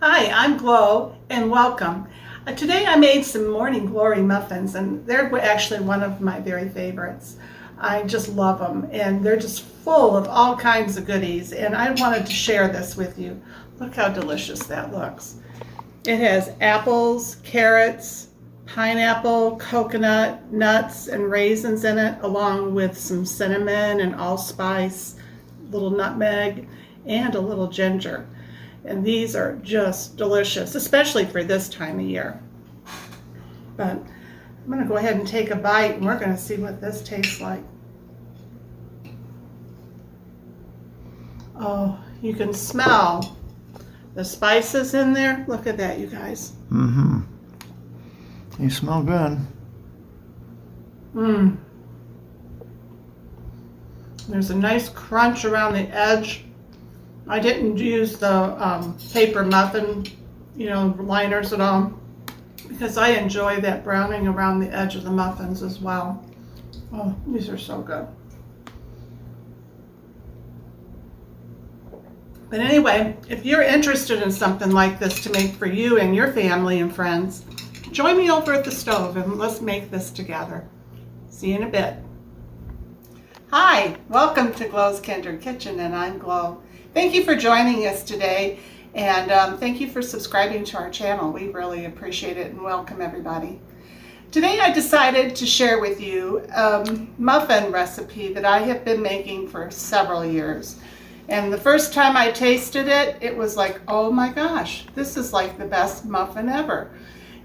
Hi, I'm Glo and welcome. Today I made some Morning Glory muffins and they're actually one of my very favorites. I just love them and they're just full of all kinds of goodies and I wanted to share this with you. Look how delicious that looks. It has apples, carrots, pineapple, coconut, nuts, and raisins in it, along with some cinnamon and allspice, little nutmeg, and a little ginger. And these are just delicious, especially for this time of year. But I'm going to go ahead and take a bite and we're going to see what this tastes like. Oh, you can smell the spices in there. Look at that, you guys. Mm-hmm. They smell good. Mmm. There's a nice crunch around the edge. I didn't use the paper muffin, liners at all, because I enjoy that browning around the edge of the muffins as well. Oh, these are so good. But anyway, if you're interested in something like this to make for you and your family and friends, join me over at the stove and let's make this together. See you in a bit. Hi, welcome to Glo's Kinder Kitchen, and I'm Glo. Thank you for joining us today, and thank you for subscribing to our channel. We really appreciate it and welcome everybody. Today I decided to share with you a muffin recipe that I have been making for several years. And the first time I tasted it, it was like, oh my gosh, this is like the best muffin ever.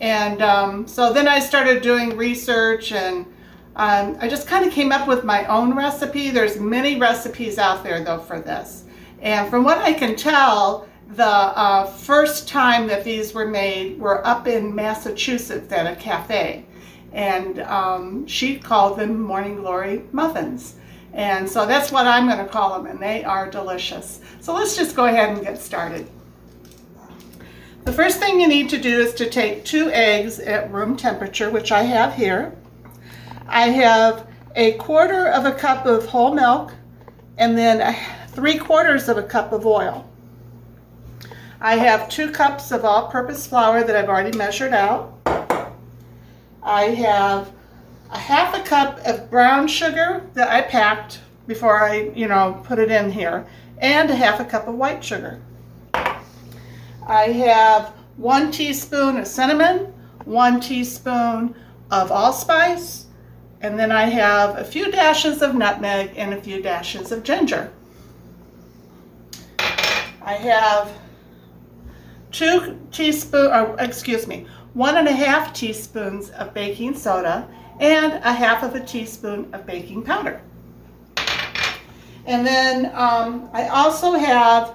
And so then I started doing research and I just kind of came up with my own recipe. There's many recipes out there though for this. And from what I can tell, the first time that these were made were up in Massachusetts at a cafe. And she called them Morning Glory muffins. And so that's what I'm going to call them, and they are delicious. So let's just go ahead and get started. The first thing you need to do is to take 2 eggs at room temperature, which I have here. I have 1/4 cup of whole milk, and then 3/4 of a cup of oil. I have 2 cups of all-purpose flour that I've already measured out. I have 1/2 cup of brown sugar that I packed before I, put it in here, and 1/2 cup of white sugar. I have 1 teaspoon of cinnamon, 1 teaspoon of allspice, and then I have a few dashes of nutmeg and a few dashes of ginger. I have 1 1/2 teaspoons of baking soda and 1/2 teaspoon of baking powder. And then I also have,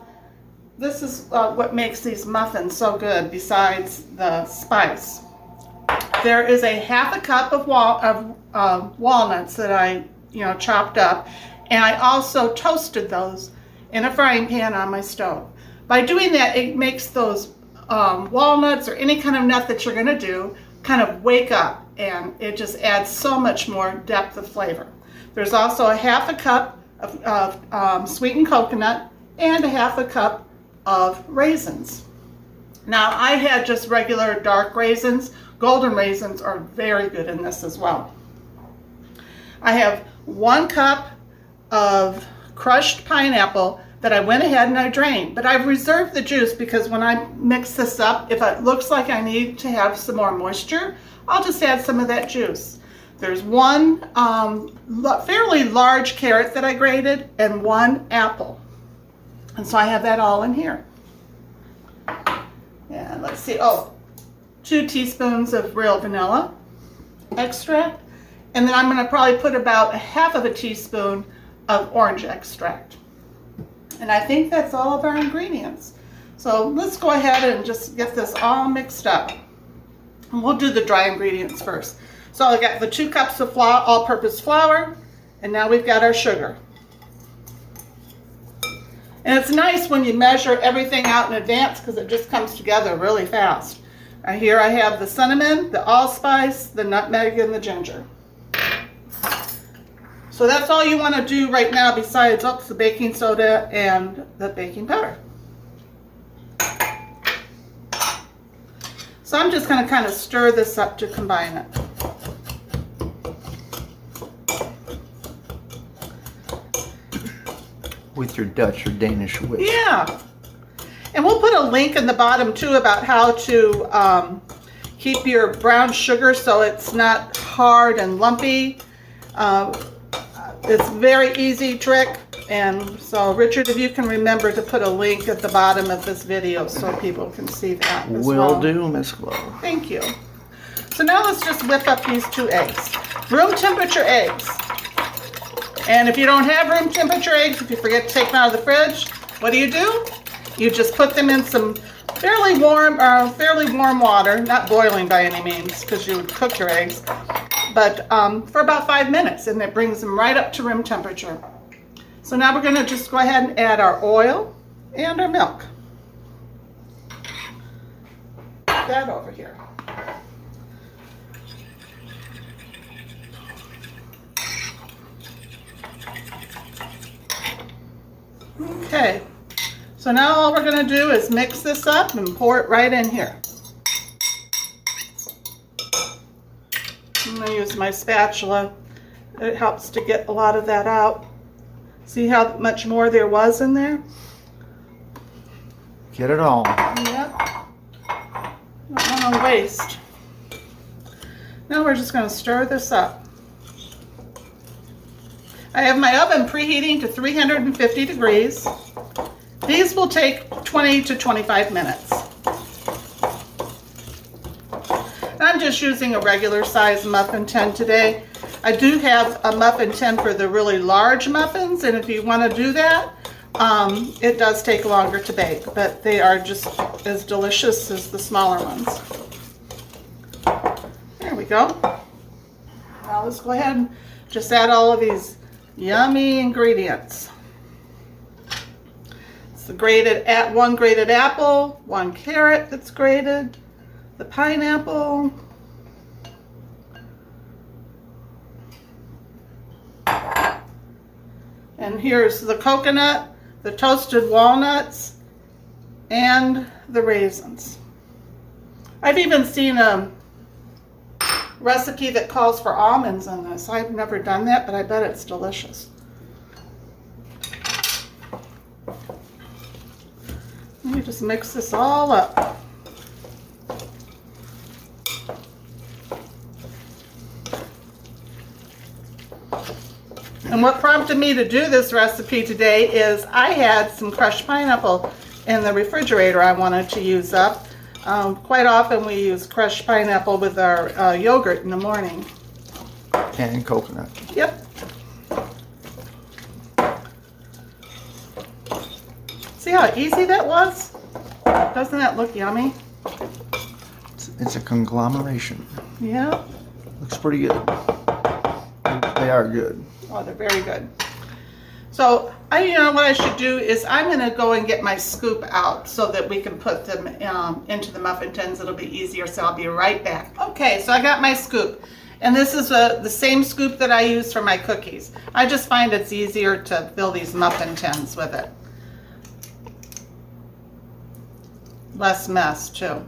this is what makes these muffins so good besides the spice. There is 1/2 cup of walnuts that I chopped up, and I also toasted those in a frying pan on my stove. By doing that, it makes those walnuts or any kind of nut that you're going to do kind of wake up, and it just adds so much more depth of flavor. There's also 1/2 cup of sweetened coconut and 1/2 cup of raisins. Now I had just regular dark raisins. Golden raisins are very good in this as well. I have 1 cup of crushed pineapple that I went ahead and I drained, but I've reserved the juice because when I mix this up, if it looks like I need to have some more moisture, I'll just add some of that juice. There's 1 fairly large carrot that I grated and 1 apple. And so I have that all in here. And let's see, 2 teaspoons of real vanilla extract. And then I'm going to probably put about 1/2 teaspoon of orange extract. And I think that's all of our ingredients. So let's go ahead and just get this all mixed up. And we'll do the dry ingredients first. So I got the 2 cups of all-purpose flour, and now we've got our sugar. And it's nice when you measure everything out in advance because it just comes together really fast. Here I have the cinnamon, the allspice, the nutmeg, and the ginger. So that's all you want to do right now besides the baking soda and the baking powder. So I'm just going to kind of stir this up to combine it. With your Dutch or Danish whisk. Yeah. And we'll put a link in the bottom too about how to keep your brown sugar so it's not hard and lumpy. It's a very easy trick. And so, Richard, if you can remember to put a link at the bottom of this video so people can see that as well. Will do, Miss Glow. Thank you. So now let's just whip up these 2 eggs. Room temperature eggs. And if you don't have room temperature eggs, if you forget to take them out of the fridge, what do? You just put them in some fairly warm water, not boiling by any means because you would cook your eggs, but for about 5 minutes, and it brings them right up to room temperature. So now we're going to just go ahead and add our oil and our milk. Put that over here. Okay, so now all we're going to do is mix this up and pour it right in here. I'm going to use my spatula. It helps to get a lot of that out. See how much more there was in there? Get it all. Yep. Don't want to waste. Now we're just going to stir this up. I have my oven preheating to 350 degrees. These will take 20 to 25 minutes. I'm just using a regular size muffin tin today. I do have a muffin tin for the really large muffins, and if you want to do that, it does take longer to bake, but they are just as delicious as the smaller ones. There we go. Now let's go ahead and just add all of these yummy ingredients. It's the one grated apple, 1 carrot that's grated, the pineapple, and here's the coconut, the toasted walnuts, and the raisins. I've even seen a recipe that calls for almonds in this. I've never done that, but I bet it's delicious. Let me just mix this all up. And what prompted me to do this recipe today is I had some crushed pineapple in the refrigerator I wanted to use up. Quite often we use crushed pineapple with our yogurt in the morning. And coconut. Yep. See how easy that was? Doesn't that look yummy? It's a conglomeration. Yeah. Looks pretty good. They are good. Oh, they're very good. So, you know what I should do is I'm going to go and get my scoop out so that we can put them into the muffin tins. It'll be easier, so I'll be right back. Okay, so I got my scoop. And this is the same scoop that I use for my cookies. I just find it's easier to fill these muffin tins with it. Less mess, too.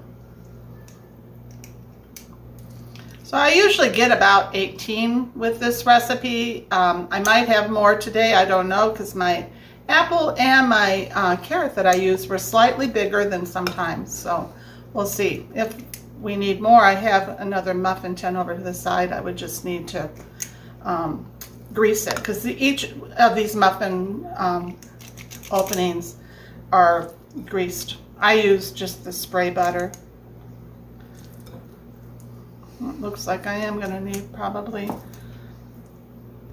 So I usually get about 18 with this recipe. I might have more today, I don't know, because my apple and my carrot that I used were slightly bigger than sometimes. So we'll see. If we need more, I have another muffin tin over to the side. I would just need to grease it, because each of these muffin openings are greased. I use just the spray butter. It looks like I am going to need probably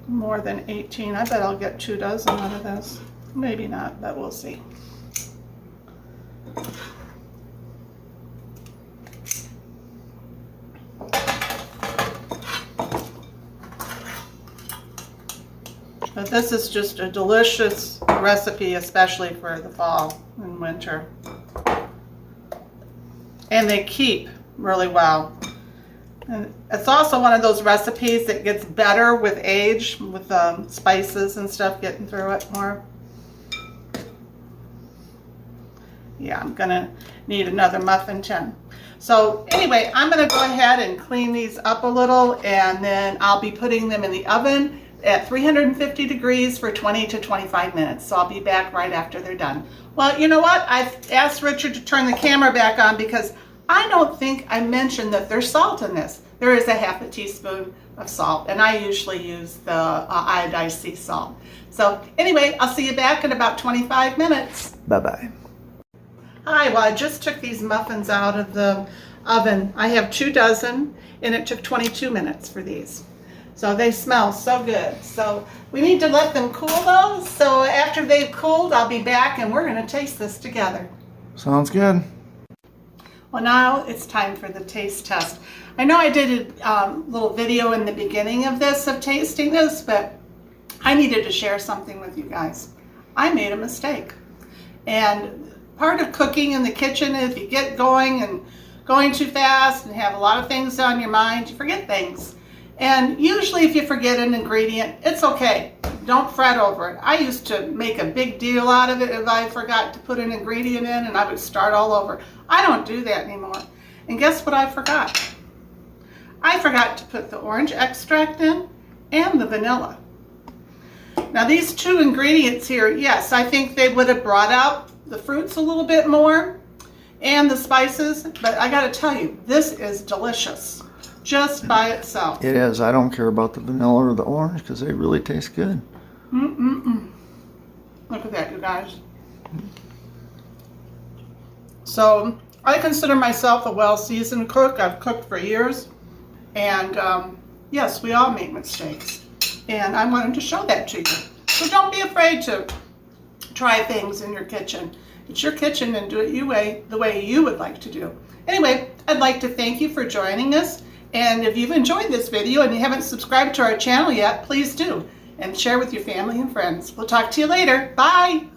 more than 18. I bet I'll get 2 dozen out of this. Maybe not, but we'll see. But this is just a delicious recipe, especially for the fall and winter. And they keep really well. And it's also one of those recipes that gets better with age, with spices and stuff getting through it more. Yeah, I'm gonna need another muffin tin. So anyway, I'm going to go ahead and clean these up a little, and then I'll be putting them in the oven at 350 degrees for 20 to 25 minutes. So I'll be back right after they're done. Well, you know what? I've asked Richard to turn the camera back on because I don't think I mentioned that there's salt in this. There is a half a teaspoon of salt, and I usually use the iodized sea salt. So anyway, I'll see you back in about 25 minutes. Bye-bye. Hi, well, I just took these muffins out of the oven. I have 2 dozen, and it took 22 minutes for these. So they smell so good. So we need to let them cool though. So after they've cooled, I'll be back and we're gonna taste this together. Sounds good. Well, now it's time for the taste test. I know I did a little video in the beginning of this, of tasting this, but I needed to share something with you guys. I made a mistake. And part of cooking in the kitchen is if you get going and going too fast and have a lot of things on your mind, you forget things. And usually if you forget an ingredient, it's okay. Don't fret over it. I used to make a big deal out of it if I forgot to put an ingredient in, and I would start all over. I don't do that anymore. And guess what I forgot? I forgot to put the orange extract in and the vanilla. Now these 2 ingredients here, yes, I think they would have brought out the fruits a little bit more and the spices, but I gotta tell you, this is delicious just by itself. It is. I don't care about the vanilla or the orange because they really taste good. Look at that, you guys. So I consider myself a well-seasoned cook. I've cooked for years. And yes, we all make mistakes. And I wanted to show that to you. So don't be afraid to try things in your kitchen. It's your kitchen, and do it the way you would like to do. Anyway, I'd like to thank you for joining us. And if you've enjoyed this video and you haven't subscribed to our channel yet, please do. And share with your family and friends. We'll talk to you later. Bye.